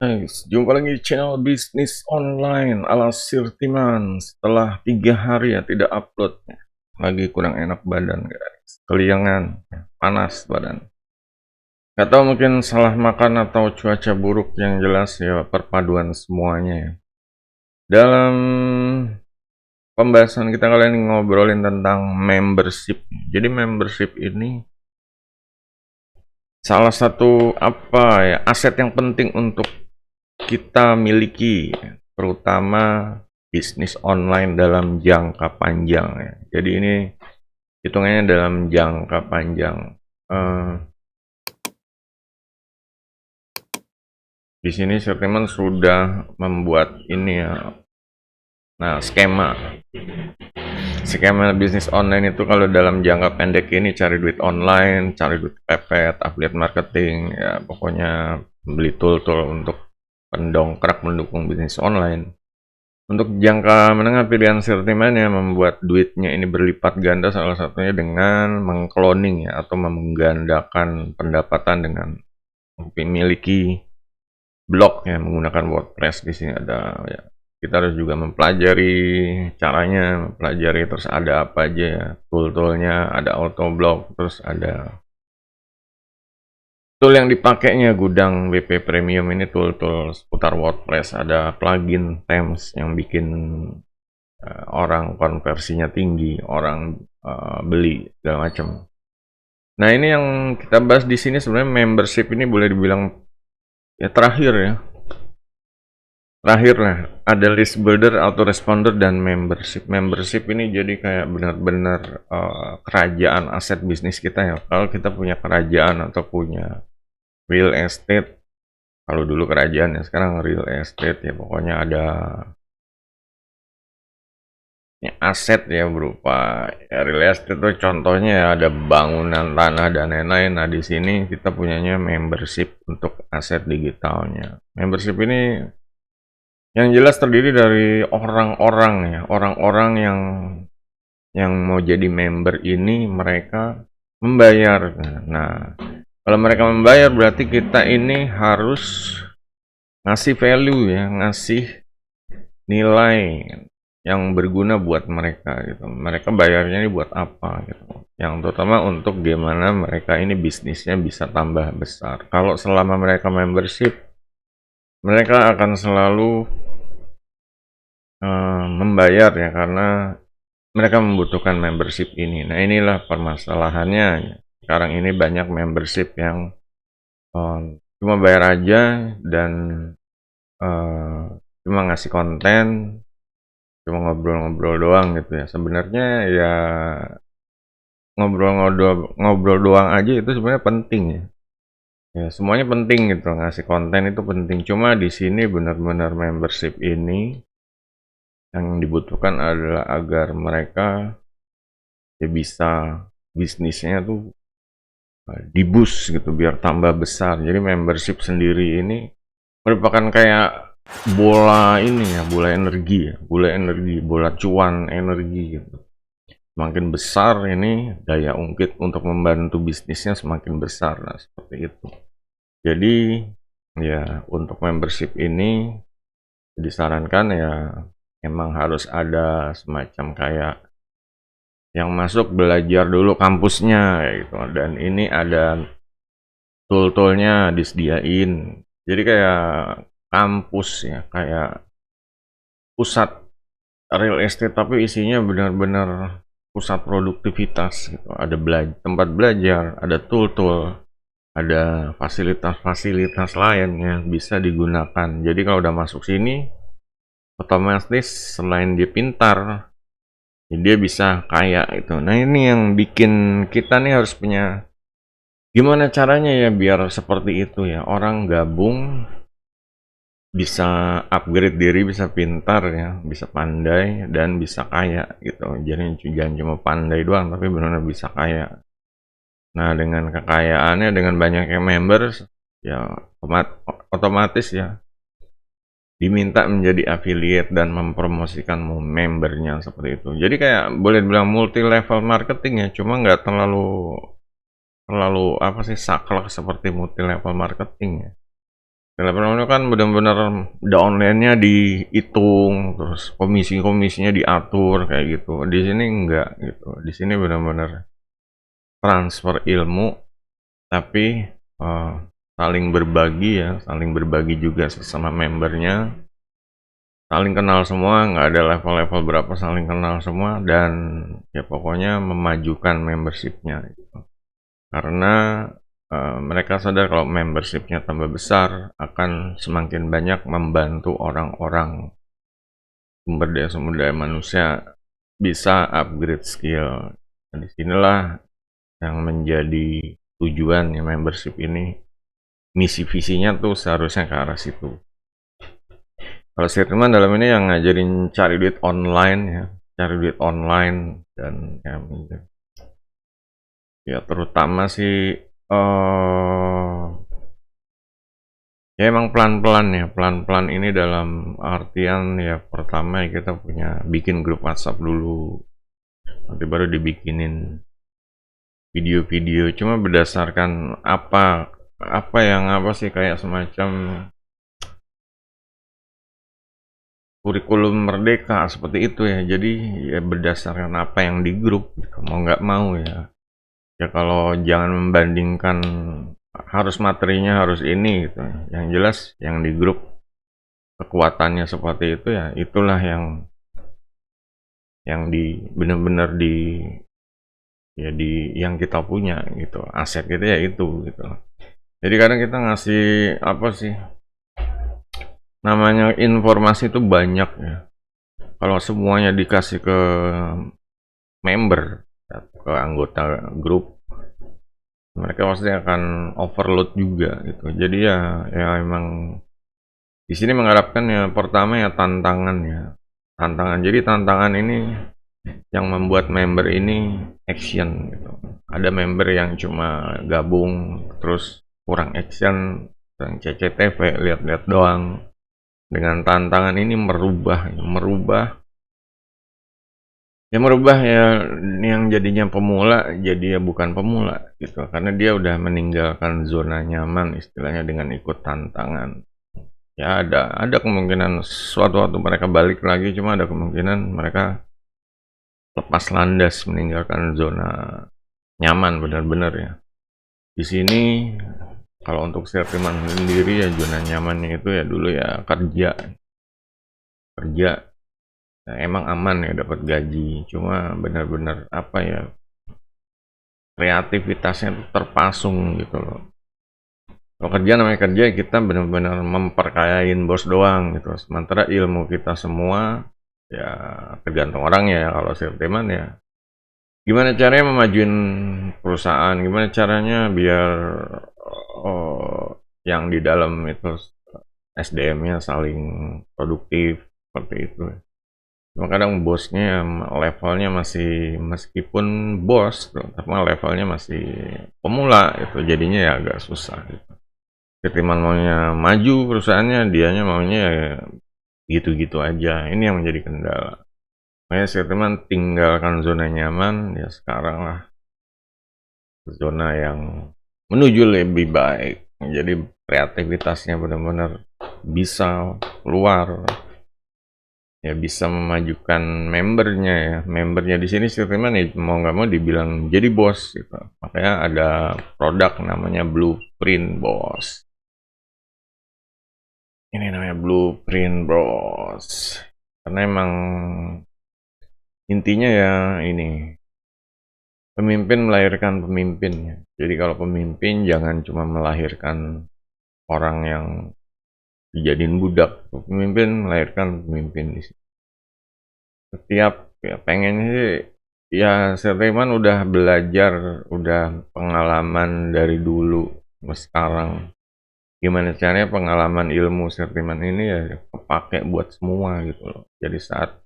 Guys, jumpa lagi di channel bisnis online ala Sirtiman. Setelah 3 hari ya tidak upload, lagi kurang enak badan guys, keliangan, panas badan. Gak tahu mungkin salah makan atau cuaca buruk, yang jelas ya perpaduan semuanya ya. Dalam pembahasan kita kali ini ngobrolin tentang membership. Jadi membership ini salah satu aset yang penting untuk kita miliki, terutama bisnis online dalam jangka panjang ya. Jadi ini hitungannya dalam jangka panjang. Di sini Sirtiman sudah membuat ini ya. Nah, skema bisnis online itu kalau dalam jangka pendek ini cari duit online, cari duit pepet, affiliate marketing, ya pokoknya beli tool-tool untuk pendongkrak mendukung bisnis online. Untuk jangka menengah, pilihan Sirtiman yang membuat duitnya ini berlipat ganda salah satunya dengan mengcloning ya, atau menggandakan pendapatan dengan memiliki blog ya, menggunakan WordPress. Di sini ada ya, kita harus juga mempelajari caranya, mempelajari terus ada apa aja ya, tool-toolnya, ada auto blog, terus ada tool yang dipakainya gudang WP Premium ini, tool-tool seputar WordPress, ada plugin themes yang bikin orang konversinya tinggi, orang beli segala macam. Nah, ini yang kita bahas di sini sebenarnya membership ini boleh dibilang ya terakhir ya. Terakhir lah, ada list builder, autoresponder, dan membership. Membership ini jadi kayak benar-benar kerajaan aset bisnis kita ya. Kalau kita punya kerajaan atau punya real estate, kalau dulu kerajaan ya, sekarang real estate ya, pokoknya ada ya, aset ya, berupa ya, real estate itu contohnya ya, ada bangunan, tanah, dan lain-lain. Nah, di sini kita punyanya membership untuk aset digitalnya. Membership ini yang jelas terdiri dari orang-orang ya, orang-orang yang mau jadi member ini mereka membayar. Nah, kalau mereka membayar berarti kita ini harus ngasih value ya, ngasih nilai yang berguna buat mereka gitu. Mereka bayarnya ini buat apa gitu. Yang terutama untuk gimana mereka ini bisnisnya bisa tambah besar. Kalau selama mereka membership, mereka akan selalu membayar ya, karena mereka membutuhkan membership ini. Nah, inilah permasalahannya. Sekarang ini banyak membership yang cuma bayar aja dan cuma ngasih konten, cuma ngobrol-ngobrol doang gitu ya. Sebenarnya ya ngobrol doang aja itu sebenarnya penting ya. Ya, semuanya penting gitu, ngasih konten itu penting. Cuma di sini benar-benar membership ini yang dibutuhkan adalah agar mereka ya bisa bisnisnya tuh di-boost gitu biar tambah besar. Jadi membership sendiri ini merupakan kayak bola ini ya, bola cuan energi gitu. Semakin besar ini daya ungkit untuk membantu bisnisnya semakin besar. Nah, seperti itu. Jadi ya untuk membership ini disarankan ya emang harus ada semacam kayak yang masuk belajar dulu kampusnya gitu, dan ini ada tool-toolnya disediain. Jadi kayak kampus ya, kayak pusat real estate tapi isinya benar-benar pusat produktivitas gitu. Ada tempat belajar, ada tool-tool, ada fasilitas-fasilitas lain yang bisa digunakan. Jadi kalau udah masuk sini, otomatis selain dia pintar, ya dia bisa kaya gitu. Nah, ini yang bikin kita nih harus punya gimana caranya ya biar seperti itu ya. Orang gabung bisa upgrade diri, bisa pintar ya, bisa pandai, dan bisa kaya gitu. Jadi jangan cuma pandai doang, tapi benar-benar bisa kaya. Nah, dengan kekayaannya, dengan banyaknya members, ya otomatis ya diminta menjadi affiliate dan mempromosikan membernya seperti itu. Jadi kayak boleh bilang multi level marketing ya, cuma nggak terlalu saklek seperti multi level marketing ya. Telegram itu kan benar-benar downline-nya dihitung, terus komisi-komisinya diatur kayak gitu. Di sini enggak gitu. Di sini benar-benar transfer ilmu, tapi saling berbagi ya, saling berbagi juga sesama membernya, saling kenal semua, nggak ada level-level berapa, saling kenal semua, dan ya pokoknya memajukan membershipnya gitu. Karena mereka sadar kalau membershipnya tambah besar akan semakin banyak membantu orang-orang sumber daya manusia bisa upgrade skill. Dan disinilah yang menjadi tujuan ya membership ini, misi visinya tuh seharusnya ke arah situ. Kalau Sirman dalam ini yang ngajarin cari duit online ya, cari duit online dan ya terutama sih ya emang pelan-pelan ya, pelan-pelan ini dalam artian ya pertama ya kita punya bikin grup WhatsApp dulu, nanti baru dibikinin video-video, cuma berdasarkan apa yang apa sih kayak semacam kurikulum merdeka seperti itu ya. Jadi ya berdasarkan apa yang di grup gitu. Mau nggak mau ya. Ya kalau jangan membandingkan harus materinya harus ini gitu. Yang jelas yang di grup kekuatannya seperti itu ya, itulah yang di benar-benar di ya di yang kita punya gitu. Aset kita ya itu gitu. Jadi kadang kita ngasih apa sih namanya informasi itu banyak ya. Kalau semuanya dikasih ke member, ke anggota grup, mereka pasti akan overload juga gitu. Jadi ya emang di sini mengharapkan ya pertama ya tantangan. Jadi tantangan ini yang membuat member ini action gitu. Ada member yang cuma gabung terus kurang action, yang CCTV lihat-lihat doang. Dengan tantangan ini merubah ya yang jadinya pemula jadi ya bukan pemula gitu, karena dia udah meninggalkan zona nyaman istilahnya dengan ikut tantangan. Ya ada kemungkinan suatu waktu mereka balik lagi, cuma ada kemungkinan mereka lepas landas meninggalkan zona nyaman benar-benar ya. Di sini kalau untuk Sirman sendiri ya zona nyamannya itu ya dulu ya kerja. Nah, emang aman ya dapat gaji, cuma benar-benar apa ya kreativitasnya tuh terpasung gitu loh. Kalau kerja namanya kerja, kita benar-benar memperkayain bos doang gitu. Sementara ilmu kita semua ya tergantung orangnya ya. Kalau Sirman ya gimana caranya memajuin perusahaan, gimana caranya biar yang di dalam itu SDM-nya saling produktif seperti itu. Cuma kadang bosnya levelnya masih meskipun bos, tapi levelnya masih pemula itu jadinya ya agak susah gitu. Ketimbang maunya maju perusahaannya, dianya maunya ya gitu-gitu aja. Ini yang menjadi kendala. Makanya teman tinggalkan zona nyaman ya sekarang lah zona yang menuju lebih baik. Jadi kreativitasnya benar-benar bisa keluar. Ya bisa memajukan membernya ya. Membernya di sini teman ya mau nggak mau dibilang jadi bos gitu. Makanya ada produk namanya Blueprint Boss. Ini namanya Blueprint Boss. Karena emang intinya ya ini pemimpin melahirkan pemimpin. Jadi kalau pemimpin jangan cuma melahirkan orang yang dijadiin budak. Pemimpin melahirkan pemimpin di sini. Setiap ya pengen sih ya Sirman udah belajar, udah pengalaman dari dulu sampai sekarang. Gimana caranya pengalaman ilmu Sirman ini ya kepake buat semua gitu loh. Jadi saat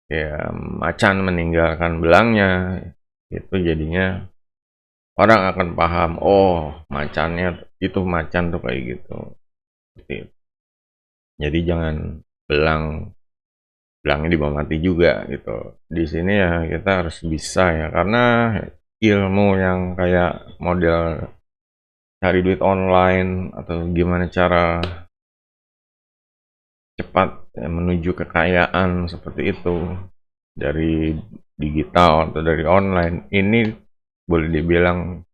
ya macan meninggalkan belangnya itu jadinya orang akan paham, oh macannya itu macan tuh kayak gitu. Jadi jangan belangnya dibawa mati juga gitu. Di sini ya kita harus bisa ya, karena ilmu yang kayak model cari duit online atau gimana cara cepat ya, menuju kekayaan seperti itu dari digital atau dari online ini boleh dibilang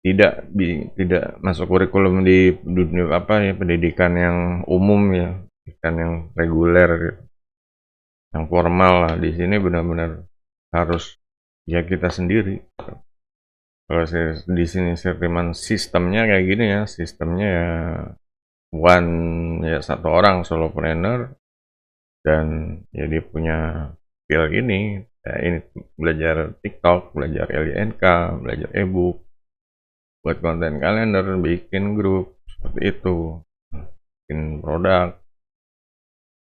tidak masuk kurikulum di dunia apa ya pendidikan yang umum ya, pendidikan yang reguler gitu, yang formal lah. Di sini benar-benar harus ya kita sendiri. Kalau di sini Sirtiman sistemnya kayak gini ya, sistemnya ya one ya satu orang solopreneur dan ya dia punya skill ini, ya ini belajar TikTok, belajar LYNK, belajar ebook, buat konten kalender, bikin grup seperti itu, bikin produk,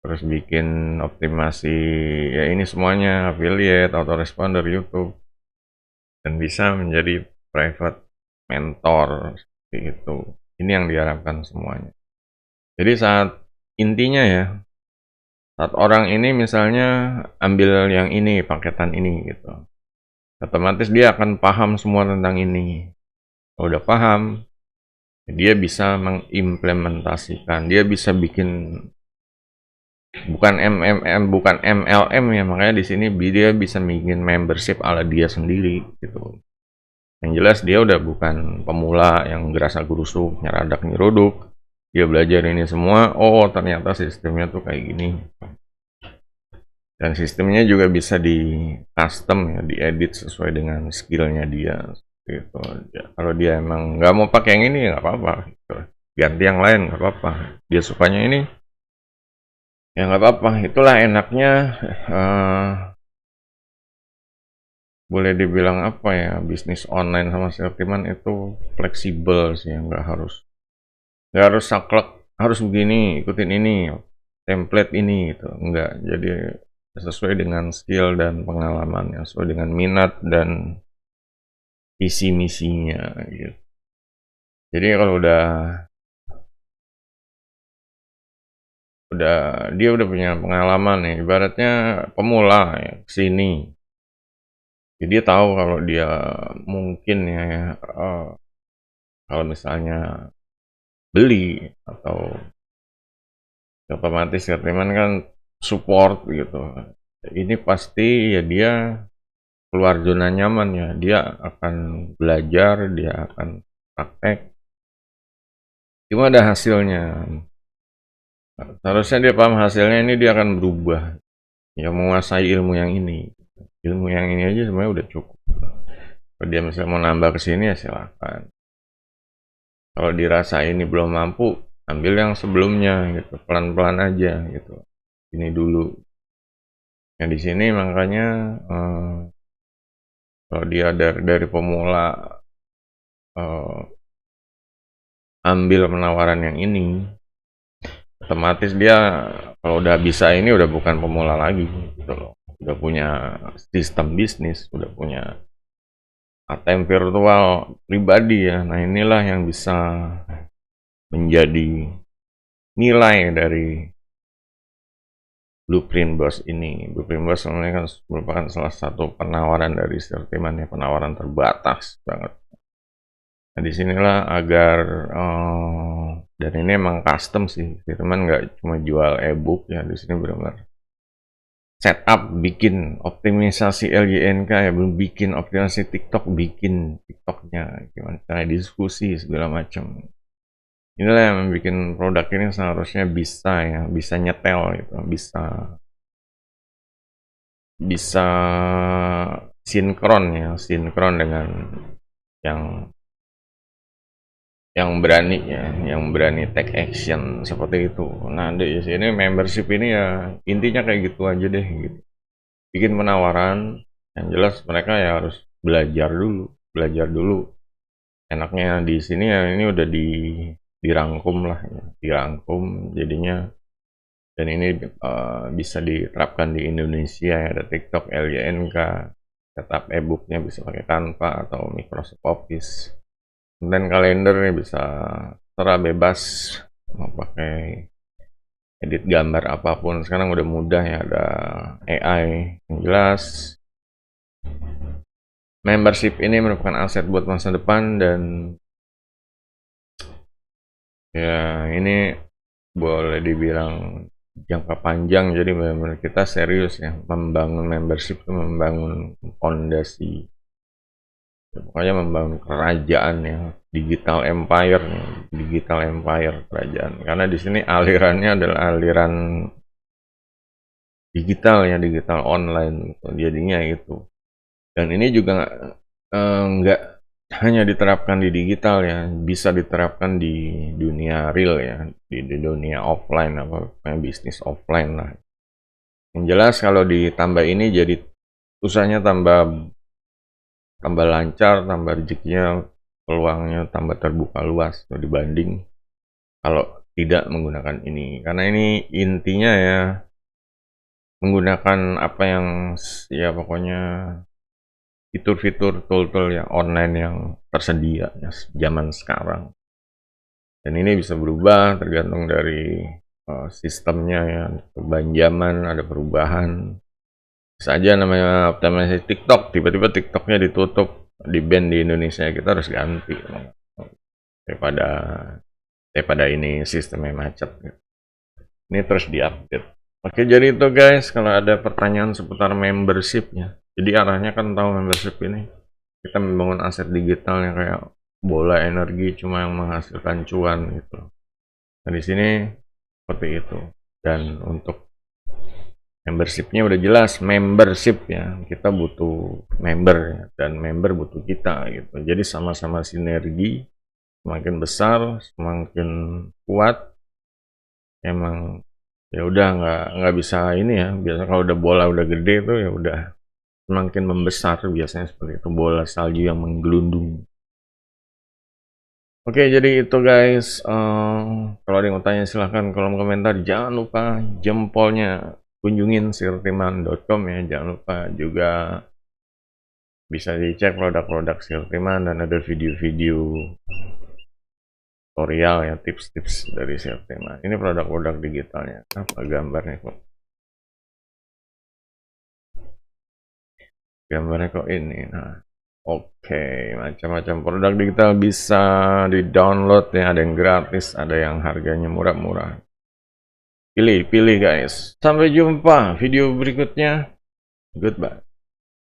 terus bikin optimasi ya ini semuanya affiliate, autoresponder YouTube dan bisa menjadi private mentor seperti itu. Ini yang diharapkan semuanya. Jadi saat intinya ya, saat orang ini misalnya ambil yang ini, paketan ini gitu, otomatis dia akan paham semua tentang ini. Kalau udah paham, dia bisa mengimplementasikan, dia bisa bikin bukan bukan MLM ya, makanya di sini dia bisa bikin membership ala dia sendiri gitu. Yang jelas dia udah bukan pemula yang gerasa gerusuk, nyeradak nyeruduk. Dia belajar ini semua, oh ternyata sistemnya tuh kayak gini. Dan sistemnya juga bisa di custom ya, diedit sesuai dengan skillnya dia gitu. Ya, kalau dia emang nggak mau pakai yang ini ya nggak apa-apa gitu. Ganti yang lain nggak apa-apa. Dia sukanya ini ya nggak apa-apa. Itulah enaknya uh, boleh dibilang apa ya, bisnis online sama Sirtiman itu fleksibel sih, nggak harus saklek harus begini, ikutin ini, template ini gitu. Enggak. Jadi sesuai dengan skill dan pengalaman, sesuai dengan minat dan visi misinya gitu. Jadi kalau udah dia udah punya pengalaman nih, ibaratnya pemula ya sini. Jadi dia tahu kalau dia mungkin ya kalau misalnya beli atau otomatis Sirtiman kan support gitu. Ini pasti ya dia keluar zona nyaman ya. Dia akan belajar, dia akan praktek. Cuma ada hasilnya. Seharusnya dia paham hasilnya ini dia akan berubah. Ya menguasai ilmu yang ini. Ilmu yang ini aja sebenarnya udah cukup. Kalau dia misalnya mau nambah ke sini ya silakan. Kalau dirasa ini belum mampu, ambil yang sebelumnya gitu. Pelan-pelan aja gitu. Ini dulu. Yang di sini makanya kalau dia dari pemula ambil penawaran yang ini, otomatis dia kalau udah bisa ini udah bukan pemula lagi gitu loh. Udah punya sistem bisnis, udah punya ATM virtual pribadi ya. Nah inilah yang bisa menjadi nilai dari Blueprint Boss ini. Blueprint Boss sebenarnya kan merupakan salah satu penawaran dari Sirtiman ya, penawaran terbatas banget. Nah disinilah agar dan ini emang custom sih, Sirtiman nggak cuma jual ebook ya, di sini benar-benar setup, bikin optimisasi LYNK ya, belum bikin optimasi TikTok, bikin TikToknya gimana cara diskusi segala macam. Inilah yang membuat produk ini seharusnya bisa ya, bisa nyetel gitu, bisa sinkron dengan yang berani ya, yang berani take action seperti itu. Nah di sini membership ini ya intinya kayak gitu aja deh gitu. Bikin penawaran yang jelas mereka ya harus belajar dulu. Enaknya di sini ya ini udah dirangkum lah ya. Dirangkum jadinya dan ini bisa diterapkan di Indonesia ya, ada TikTok, LYNK, setup e-booknya bisa pakai Canva atau Microsoft Office. Dan kalender ya bisa secara bebas mau pakai edit gambar apapun sekarang udah mudah ya, ada AI yang jelas. Membership ini merupakan aset buat masa depan dan Ya, ini boleh dibilang jangka panjang, jadi benar-benar kita serius ya membangun membership itu membangun fondasi. Ya, pokoknya membangun kerajaan ya, digital empire nih, digital empire kerajaan. Karena di sini alirannya adalah aliran digital ya, digital online gitu. Jadinya itu. Dan ini juga nggak hanya diterapkan di digital ya, bisa diterapkan di dunia real ya, di dunia offline apa bisnis offline lah. Yang jelas kalau ditambah ini jadi usahanya tambah tambah lancar, tambah rezekinya, peluangnya tambah terbuka luas dibanding kalau tidak menggunakan ini. Karena ini intinya ya menggunakan apa yang ya pokoknya fitur-fitur tool-tool yang online yang tersedia ya, zaman sekarang. Dan ini bisa berubah tergantung dari sistemnya ya, perubahan zaman, ada perubahan. Saja namanya optimasi TikTok, tiba-tiba TikToknya ditutup, di ban di Indonesia, kita harus ganti daripada daripada ini sistemnya macet. Ini terus diupdate. Oke, jadi itu guys, kalau ada pertanyaan seputar membershipnya, jadi arahnya kan tahu membership ini kita membangun aset digital yang kayak bola energi cuma yang menghasilkan cuan gitu. Nah di sini seperti itu. Dan untuk membershipnya udah jelas membership ya, kita butuh member ya, dan member butuh kita gitu. Jadi sama-sama sinergi, semakin besar, semakin kuat. Emang ya udah nggak bisa ini ya. Biasanya kalau udah bola udah gede tuh ya udah semakin membesar biasanya seperti itu, bola salju yang menggelundung. Oke, jadi itu guys. Kalau ada yang mau tanya silahkan kolom komentar. Jangan lupa jempolnya kunjungin sirtiman.com ya. Jangan lupa juga bisa dicek produk-produk Sirtiman dan ada video-video tutorial ya, tips-tips dari Sirtiman. Ini produk-produk digitalnya. Apa gambarnya kok? Gambarnya kok ini. Nah, oke, macam-macam produk digital bisa di-download ya. Ada yang gratis, ada yang harganya murah-murah. Pilih guys. Sampai jumpa video berikutnya. Goodbye.